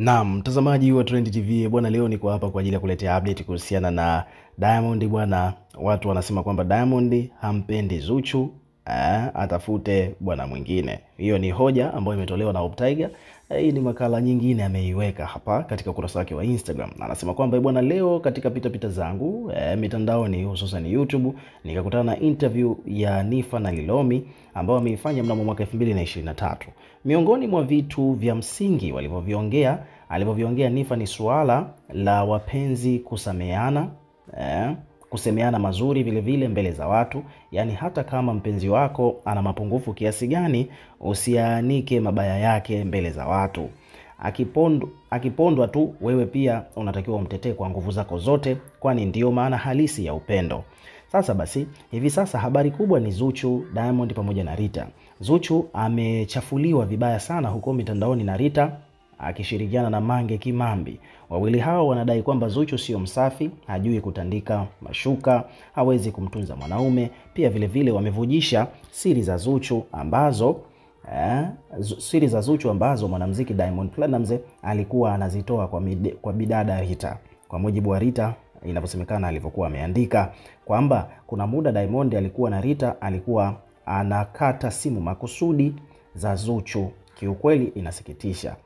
Naam, mtazamaji wa Trend TV bwana, leo niko hapa kwa ajili ya kuletea update kuhusiana na Diamond bwana. Watu wanasema kwamba Diamond hampendi Zuchu, atafute bwana mwingine. Hiyo ni hoja ambayo imetolewa na Hope Tiger. Hii ni makala nyingine ameiweka hapa katika ukurasa wake wa Instagram. Anasema kwamba bwana, leo katika pita zangu mitandaoni hususan YouTube nikakutana na interview ya Nifa na Lilomi ambao ameifanya mnamo mwaka 2023. Miongoni mwa vitu vya msingi alivyoviongea Nifa ni suala la wapenzi kusameheana, kusemeana mazuri vile vile mbele za watu. Yani hata kama mpenzi wako ana mapungufu kiasi gani, usianike mabaya yake mbele za watu. Akipondwa tu, wewe pia unatakiwa umtetee kwa nguvu zako zote, kwani ndio maana halisi ya upendo. Sasa basi, hivi sasa habari kubwa ni Zuchu, Diamond pamoja na Rita. Zuchu amechafuliwa vibaya sana huko mitandaoni na Rita akishirikiana na Mange Kimambi. Wawili hao wanadai kwamba Zuchu sio msafi, hajui kutandika mashuka, hawezi kumtunza mwanaume. Pia vile vile wamevujisha siri za Zuchu ambazo mwanamuziki Diamond Platnumz alikuwa anazitoa kwa bidada Rita. Kwa mujibu wa Rita, inaposemekana alivyokuwa ameandika kwamba kuna muda Diamond alikuwa na Rita alikuwa anakata simu makusudi za Zuchu. Kiukweli inasikitisha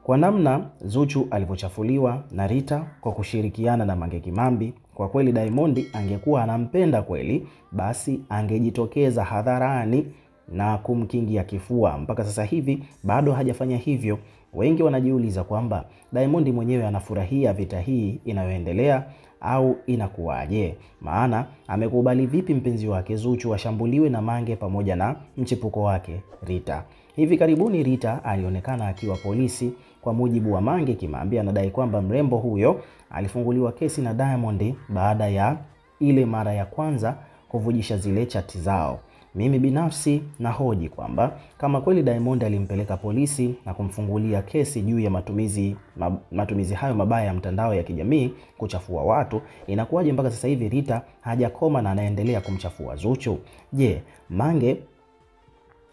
kwa namna Zuchu alivyochafuliwa na Rita kwa kushirikiana na Mange Kimambi. Kwa kweli Diamond angekuwa anampenda kweli, basi angejitokeza hadharani na kumkingia kifua. Mpaka sasa hivi bado hajafanya hivyo. Wengi wanajiuliza kwamba Diamond mwenyewe anafurahia vita hii inayoendelea au inakuwaje? Maana amekubali vipi mpenzi wake Zuchu ashambuliwe na Mange pamoja na mchepuko wake Rita? Hivi karibuni Rita alionekana akiwa polisi. Kwa mujibu wa Mange Kimambi, anadai kwamba mrembo huyo alifunguliwa kesi na Diamond baada ya ile mara ya kwanza kuvujisha zile chati zao. Mimi binafsi nahoji kwamba kama kweli Diamond alimpeleka polisi na kumfungulia kesi juu ya matumizi hayo mabaya ya mtandao ya kijamii kuchafua watu, inakuwaje mpaka sasa hivi Rita hajakoma na anaendelea kumchafua Zuchu? Je, Mange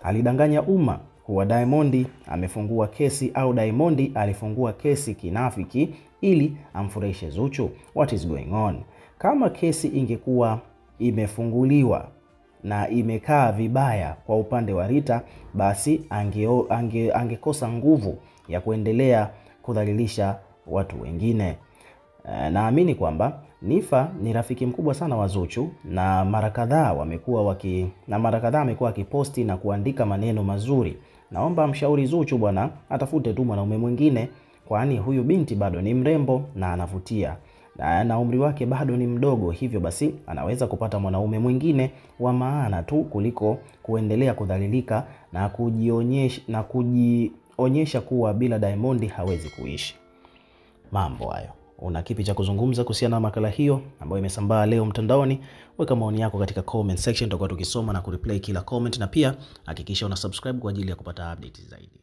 alidanganya umma kuwa Diamond amefungua kesi au Diamond alifungua kesi kinafiki ili amfurahishe Zuchu? What is going on? Kama kesi ingekuwa imefunguliwa na imekaa vibaya kwa upande wa Rita, basi angekosa nguvu ya kuendelea kudhalilisha watu wengine. Naamini kwamba Nifa ni rafiki mkubwa sana wa Zuchu na mara kadhaa amekuwa akiposti na kuandika maneno mazuri. Naomba mshauri Zuchu bwana, atafute tu mwanaume mwingine, kwani huyu binti bado ni mrembo na anavutia. Na umri wake bado ni mdogo, hivyo basi anaweza kupata mwanaume mwingine wa maana tu kuliko kuendelea kudhalilika na kujionyesha kuwa bila Diamond hawezi kuishi. Mambo hayo. Una kipi cha kuzungumza kuhusiana na makala hiyo ambayo imesambaa leo mtandaoni? Weka maoni yako katika comment section, tutakuwa tukisoma na kureplay kila comment, na pia hakikisha una subscribe kwa ajili ya kupata update zaidi.